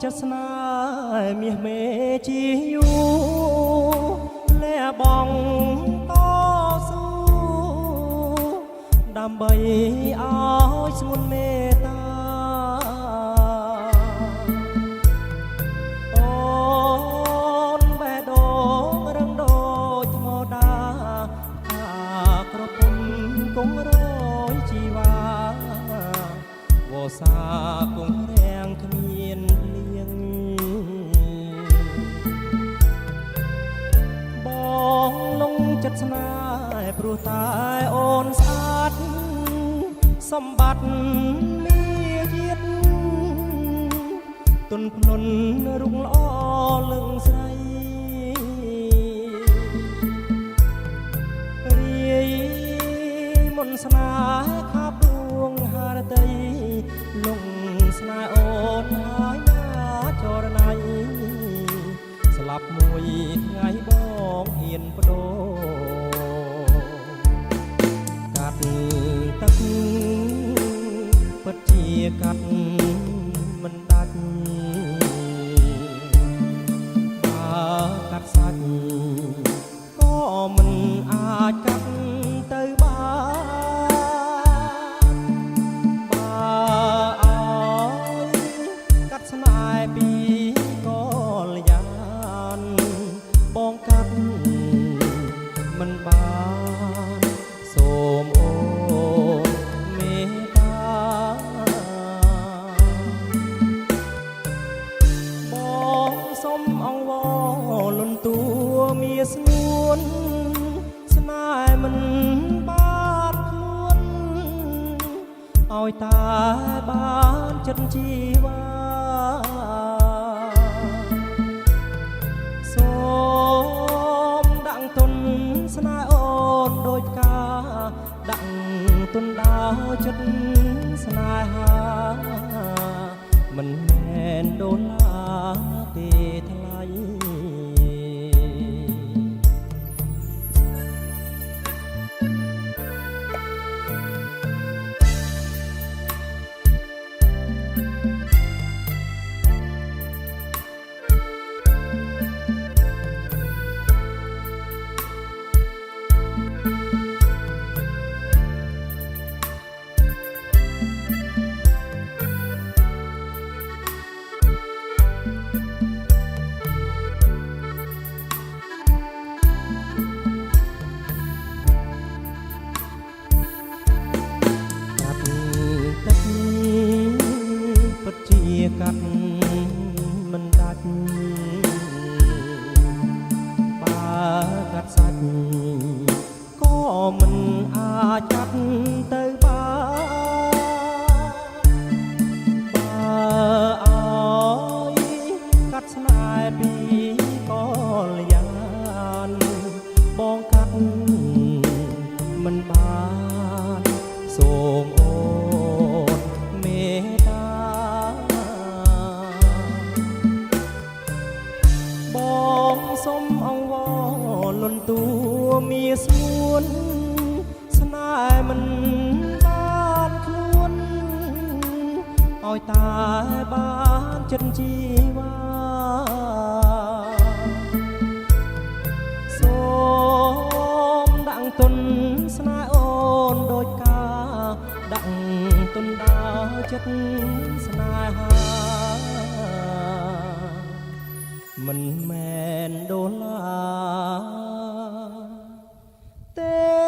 ចិត្តស្នេហ៍មាសមេជាយូលះបងតស៊ូដើម្បីឲ្យស្ងួនមេត្តាអូនបេះដូងរឹងដូចថ្មដាថាក្រពុំគង់រយជីវ៉ាវស្សាគង់រាំងគ្មានភ្លៀងបងលងចិត្តស្នេហ៍ព្រោះតែអូនស្អាតសម្បត្តិមាជាតិទុនភ្នន់រុងល្អលឹងស្រីរាយមន្តស្នេហ៍ខាប់ដួងហារតីលងស្នេហ៍អូនហើយណាចរណៃស្លាប់មួយថ្ងៃបងហ៊ានបដូរកាត់ទឹកពិតជាកាត់មិនដាច់បើកាត់សាច់ក៏មិនអាចកាត់ទៅបានបើឲ្យកាត់ស្នេហ៍ពីកលយានបងកាត់មិនបានសូមអូនមេត្តាបងសូមអង្វរលន់តួមាស្ងួនស្នេហ៍មិនបានខ្លួនឲ្យតែបានចិត្តជីវ៉ាសូមដាក់ទុនស្នេហ៍អូនដូចផ្កាដាក់ទុនដល់ចិត្តស្នេហាមិនមែនដុល្លារទេថ្លៃពិតជាកាត់មិនដាច់បើកាត់សាច់ក៏មិនអាចកាត់ទៅបានបើឲ្យកាត់ស្នេហ៍ពីកលយានបងកាត់មិនបានសូមអូនមេត្តាបងសូមអង្វរលន់តួមាស្ងួនស្នេហ៍មិនបានខ្លួនឲ្យតែបានចិត្តជីវ៉ាសូមដាក់ទុនស្នេហ៍អូនដូចកាដាក់ទុនដល់ចិត្តស្នេហាមិនមែនដុល្លារទេ